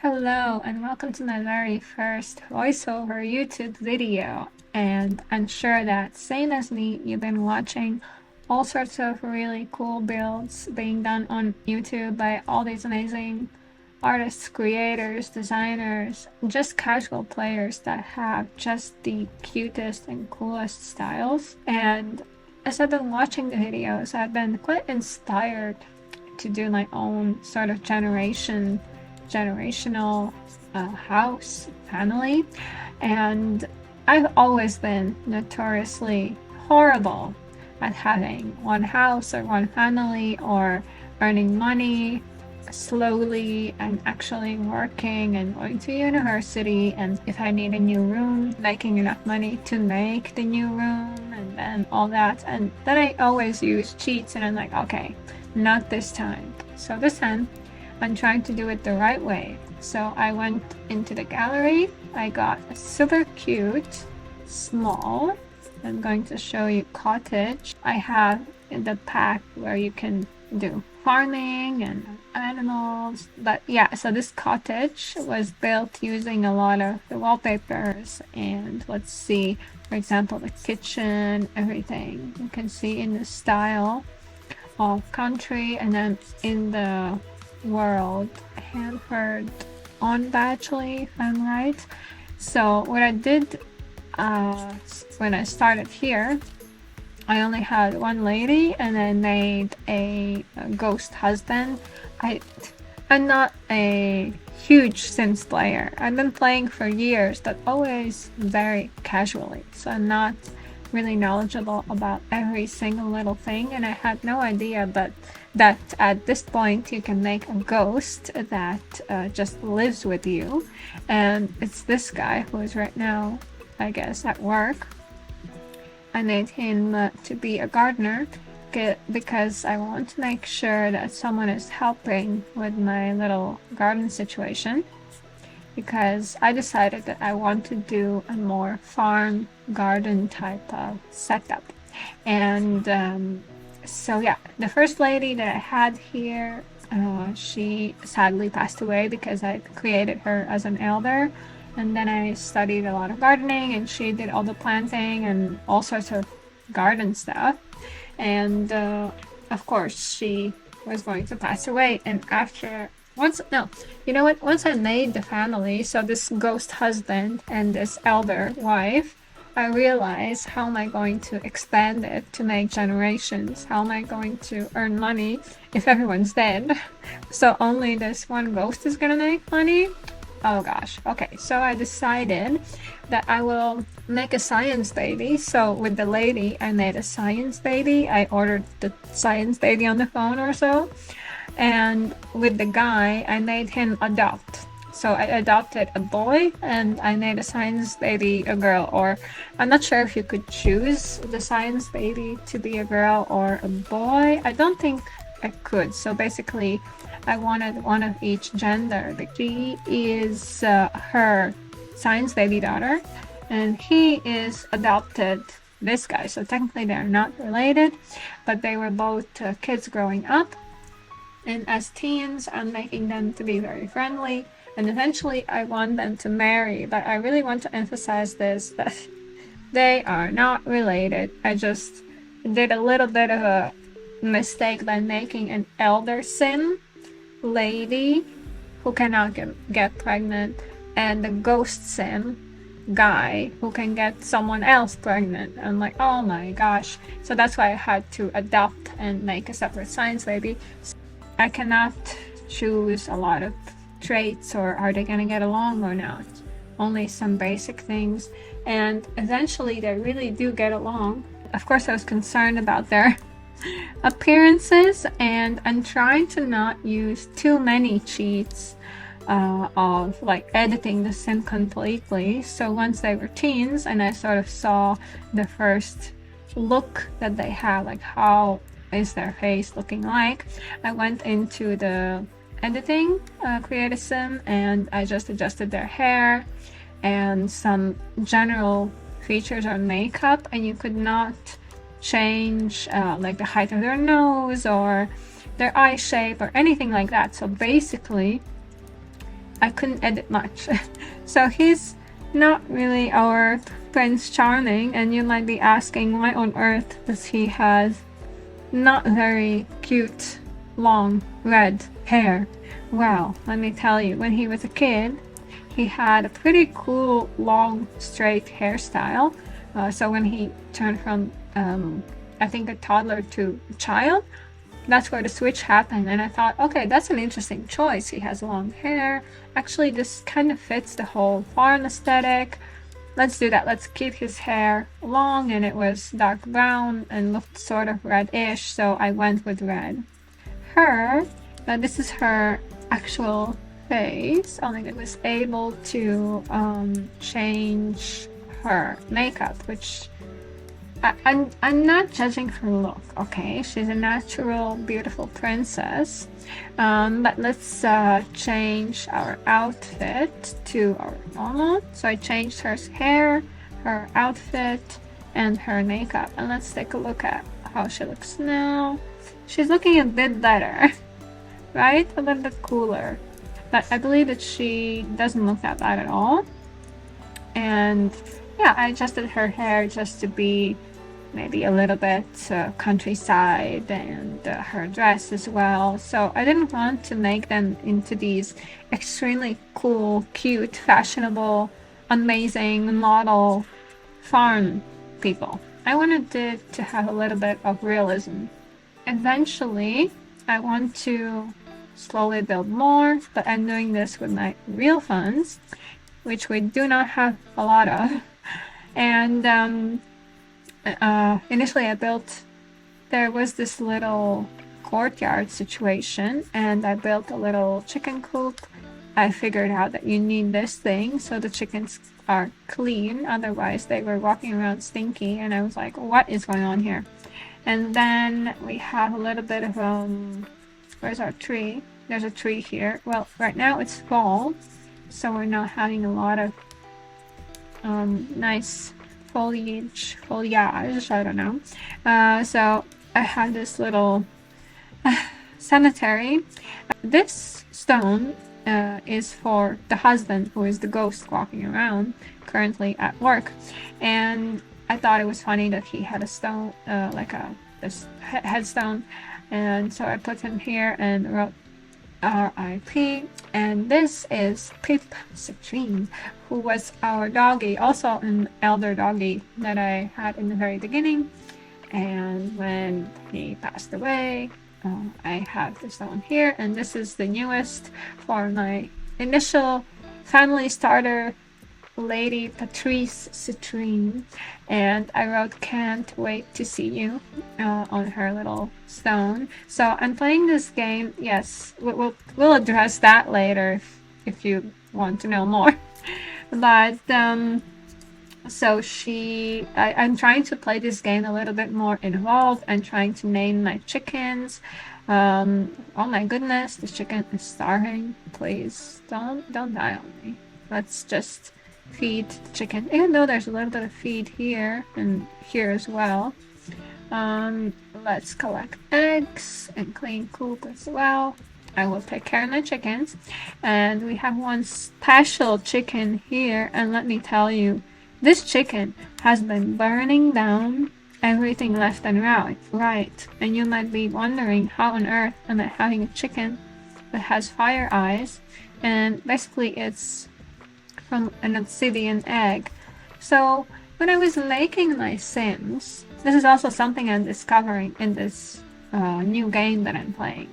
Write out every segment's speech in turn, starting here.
Hello and welcome to my very first voiceover YouTube video. And I'm sure that same as me, you've been watching all sorts of really cool builds being done on YouTube by all these amazing artists, creators, designers, just casual players that have just the cutest and coolest styles. And as I've been watching the videos, I've been quite inspired to do my own sort of generational house family, and I've always been notoriously horrible at having one house or one family or earning money slowly and actually working and going to university, and if I need a new room, making enough money to make the new room and then all that. And then I always use cheats, and I'm like, okay, not this time. So this time I'm trying to do it the right way. So I went into the gallery. I got a super cute, small, I'm going to show you cottage. I have in the pack where you can do farming and animals. But yeah, so this cottage was built using a lot of the wallpapers. And let's see, for example, the kitchen, everything. You can see in the style of country, and then in the world, Henford-on-Bagley, if I'm right. So what I did when I started here, I only had one lady and I made a ghost husband. I'm not a huge Sims player. I've been playing for years, but always very casually. So I'm not really knowledgeable about every single little thing, and I had no idea that at this point you can make a ghost that just lives with you. And it's this guy who is right now, I guess, at work. I made him to be a gardener because I want to make sure that someone is helping with my little garden situation, because I decided that I want to do a more farm garden type of setup. And so yeah, the first lady that I had here, she sadly passed away because I created her as an elder, and then I studied a lot of gardening and she did all the planting and all sorts of garden stuff. And of course she was going to pass away, and once I made the family, so this ghost husband and this elder wife, I realized, how am I going to expand it to make generations? How am I going to earn money if everyone's dead? So only this one ghost is gonna make money? Oh gosh. Okay, so I decided that I will make a science baby. So with the lady, I made a science baby. I ordered the science baby on the phone or so. And with the guy, I made him adopt. So I adopted a boy and I made a science baby a girl. Or I'm not sure if you could choose the science baby to be a girl or a boy. I don't think I could. So basically I wanted one of each gender. She is her science baby daughter, and he is adopted this guy. So technically they're not related, but they were both kids growing up. And as teens, I'm making them to be very friendly, and eventually I want them to marry. But I really want to emphasize this, that they are not related. I just did a little bit of a mistake by making an elder sim lady who cannot get pregnant, and the ghost sim guy who can get someone else pregnant. I'm like, oh my gosh. So that's why I had to adopt and make a separate science baby. I cannot choose a lot of traits, or are they gonna get along or not. Only some basic things, and eventually they really do get along. Of course, I was concerned about their appearances, and I'm trying to not use too many cheats of like editing the sim completely. So once they were teens and I sort of saw the first look that they have, like how is their face looking like, I went into the editing, create a sim, and I just adjusted their hair and some general features on makeup, and you could not change like the height of their nose or their eye shape or anything like that. So basically I couldn't edit much. So he's not really our Prince Charming, and you might be asking why on earth does he have not very cute long red hair. Well, let me tell you, when he was a kid, he had a pretty cool long straight hairstyle. So when he turned from I think a toddler to a child, that's where the switch happened, and I thought, okay, that's an interesting choice. He has long hair. Actually, this kind of fits the whole foreign aesthetic. Let's do that. Let's keep his hair long, and it was dark brown and looked sort of reddish, so I went with red. This is her actual face, only I was able to change her makeup, which I'm not judging her look, okay? She's a natural, beautiful princess. But let's change our outfit to our normal. So I changed her hair, her outfit, and her makeup. And let's take a look at how she looks now. She's looking a bit better, right? A little bit cooler. But I believe that she doesn't look that bad at all. And yeah, I adjusted her hair just to be maybe a little bit countryside, and her dress as well. So I didn't want to make them into these extremely cool, cute, fashionable, amazing model farm people. I wanted it to have a little bit of realism. Eventually, I want to slowly build more, but I'm doing this with my real funds, which we do not have a lot of. And initially there was this little courtyard situation, and I built a little chicken coop. I figured out that you need this thing so the chickens are clean, otherwise they were walking around stinky, and I was like, what is going on here? And then we have a little bit of where's our tree? There's a tree here. Well, right now it's fall, so we're not having a lot of nice foliage, I don't know. So I have this little cemetery. This stone is for the husband, who is the ghost walking around currently at work, and I thought it was funny that he had a stone, like this headstone, and so I put him here and wrote R.I.P. And this is Pip Citrine, who was our doggy, also an elder doggy that I had in the very beginning. And when he passed away, I have this one here, and this is the newest for my initial family starter, Lady Patrice Citrine, and I wrote "Can't wait to see you" on her little stone. So I'm playing this game. Yes, we'll address that later if you want to know more. But so I'm trying to play this game a little bit more involved and trying to name my chickens. Oh my goodness, this chicken is starving. Please don't die on me. Let's just feed the chicken, even though there's a little bit of feed here and here as well. Let's collect eggs and clean coop as well. I will take care of my chickens. And we have one special chicken here, and let me tell you, this chicken has been burning down everything left and right. And you might be wondering, how on earth am I having a chicken that has fire eyes? And basically it's from an obsidian egg. So when I was making my Sims, this is also something I'm discovering in this new game that I'm playing.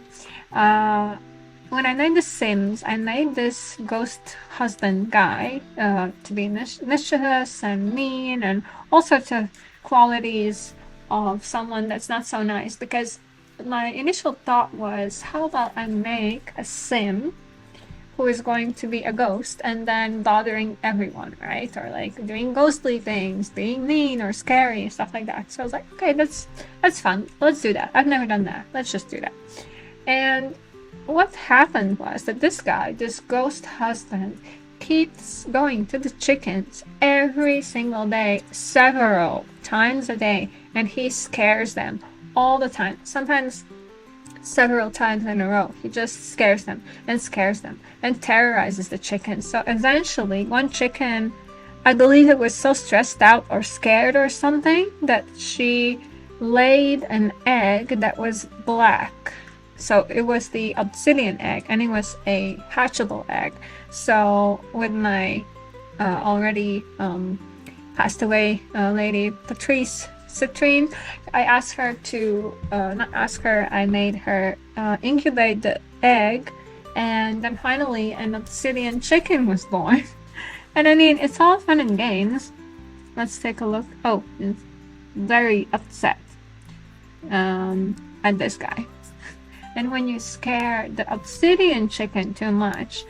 When I made the Sims, I made this ghost husband guy to be mischievous and mean and all sorts of qualities of someone that's not so nice, because my initial thought was, how about I make a Sim who is going to be a ghost and then bothering everyone, right? Or like doing ghostly things, being mean or scary, stuff like that. So I was like, okay, that's fun. Let's do that. I've never done that. Let's just do that. And what happened was that this guy, this ghost husband, keeps going to the chickens every single day, several times a day, and he scares them all the time. Sometimes several times in a row. He just scares them and terrorizes the chickens. So eventually, one chicken, I believe it was so stressed out or scared or something, that she laid an egg that was black. So it was the obsidian egg, and it was a hatchable egg. So with my already passed away lady Patrice Citrine, I asked her to, not ask her, I made her incubate the egg, and then finally an obsidian chicken was born. And I mean, it's all fun and games. Let's take a look. Oh, it's very upset at this guy. And when you scare the obsidian chicken too much,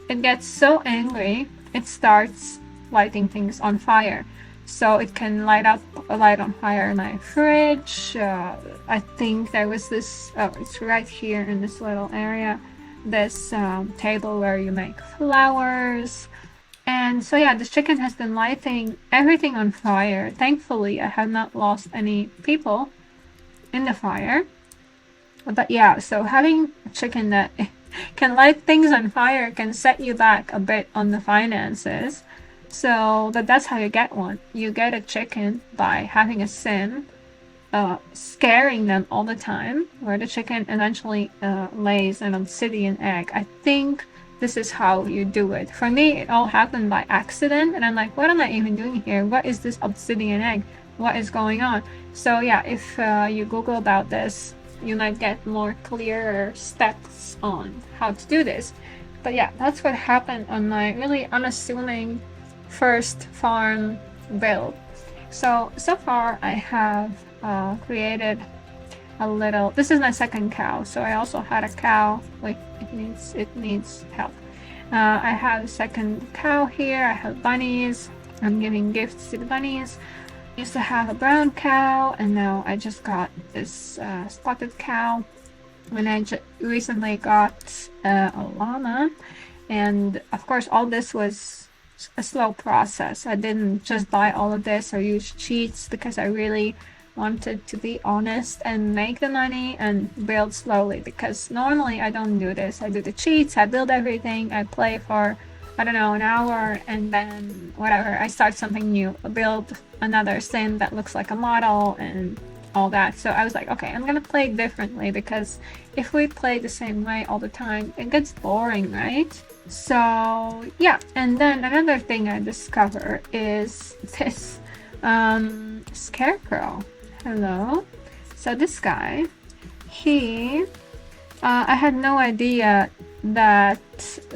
it gets so angry, it starts lighting things on fire. So it can light on fire my fridge. I think there was this, oh, it's right here in this little area, this table where you make flowers. And so yeah, this chicken has been lighting everything on fire. Thankfully, I have not lost any people in the fire. But yeah, so having a chicken that can light things on fire can set you back a bit on the finances. So that's how you get one. You get a chicken by having a sim, scaring them all the time, where the chicken eventually lays an obsidian egg. I think this is how you do it. For me, it all happened by accident, and I'm like, what am I even doing here? What is this obsidian egg? What is going on? So yeah, if you Google about this, you might get more clearer steps on how to do this. But yeah, that's what happened on my really unassuming first farm build. So far I have created a little, this is my second cow, so I also had a cow. Wait, it needs help. I have a second cow here. I have bunnies. I'm giving gifts to the bunnies. I used to have a brown cow, and now I just got this spotted cow. And I recently got a llama, and of course all this was a slow process. I didn't just buy all of this or use cheats, because I really wanted to be honest and make the money and build slowly, because normally I don't do this. I do the cheats, I build everything, I play for, I don't know, an hour, and then whatever, I start something new, build another sim that looks like a model and all that. So I was like, okay, I'm gonna play differently, because if we play the same way all the time, it gets boring, right? So yeah, and then another thing I discovered is this scarecrow. Hello. So this guy, he I had no idea that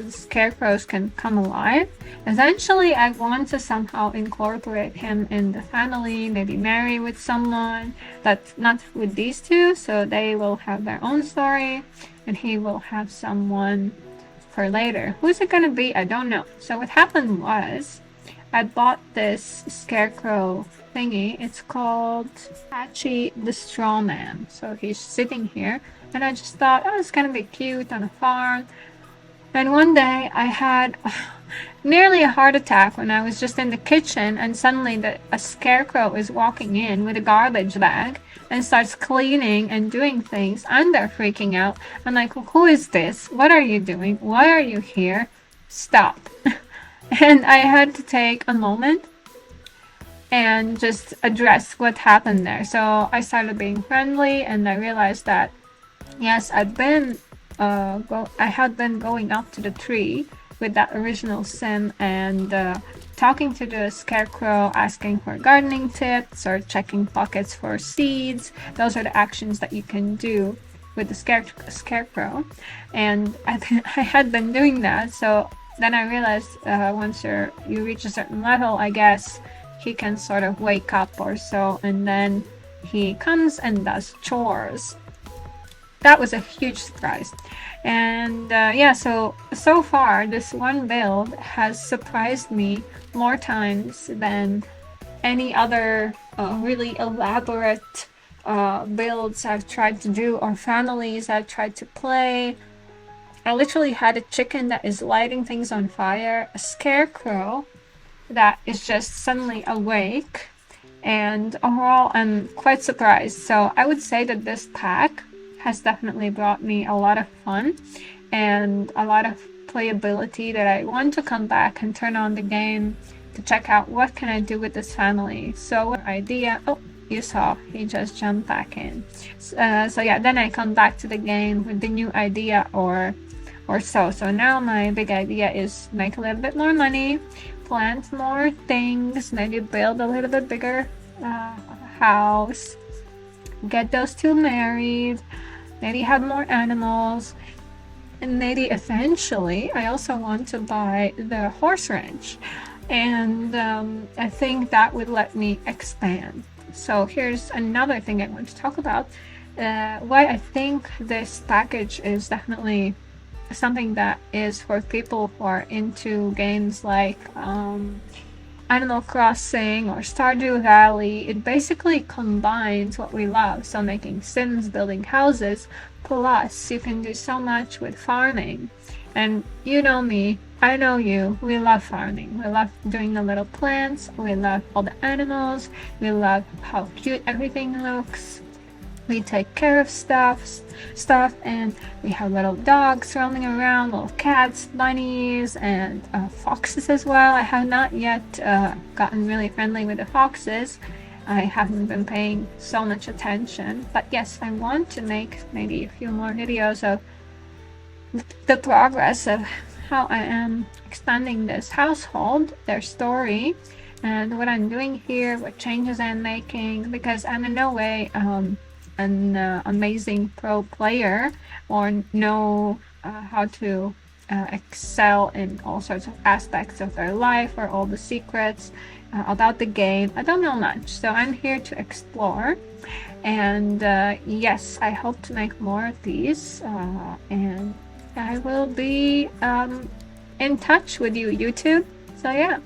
scarecrows can come alive. Eventually I want to somehow incorporate him in the family, maybe marry with someone, but not with these two, so they will have their own story and he will have someone for later. Who's it gonna be? I don't know. So what happened was, I bought this scarecrow thingy. It's called Patchy the Strawman. So he's sitting here, and I just thought, oh, it's gonna be cute on a farm. And one day I had nearly a heart attack when I was just in the kitchen, and suddenly a scarecrow is walking in with a garbage bag and starts cleaning and doing things. And they're freaking out. I'm like, who is this? What are you doing? Why are you here? Stop. And I had to take a moment and just address what happened there. So I started being friendly, and I realized that yes, I had been going up to the tree with that original sim and talking to the scarecrow, asking for gardening tips or checking pockets for seeds. Those are the actions that you can do with the scarecrow, and I had been doing that. So then I realized once you reach a certain level, I guess he can sort of wake up or so, and then he comes and does chores. That was a huge surprise. And yeah, so far this one build has surprised me more times than any other really elaborate builds I've tried to do, or families I've tried to play. I literally had a chicken that is lighting things on fire, a scarecrow that is just suddenly awake, and overall I'm quite surprised. So I would say that this pack has definitely brought me a lot of fun and a lot of playability that I want to come back and turn on the game to check out what can I do with this family. So idea, oh, you saw he just jumped back in. So yeah, then I come back to the game with the new idea or so. So now my big idea is make a little bit more money, plant more things, maybe build a little bit bigger house, get those two married, maybe have more animals, and maybe eventually I also want to buy the horse ranch, and I think that would let me expand. So here's another thing I want to talk about, why I think this package is definitely something that is for people who are into games like Animal Crossing or Stardew Valley. It basically combines what we love, so making Sims, building houses, plus you can do so much with farming. And you know me, I know you, we love farming. We love doing the little plants, we love all the animals, we love how cute everything looks. We take care of stuff, and we have little dogs roaming around, little cats, bunnies, and foxes as well. I have not yet gotten really friendly with the foxes. I haven't been paying so much attention, but yes, I want to make maybe a few more videos of the progress of how I am expanding this household, their story, and what I'm doing here, what changes I'm making, because I'm in no way an amazing pro player or know how to excel in all sorts of aspects of their life or all the secrets about the game. I don't know much, so I'm here to explore, and yes, I hope to make more of these, and I will be in touch with you, YouTube. So yeah.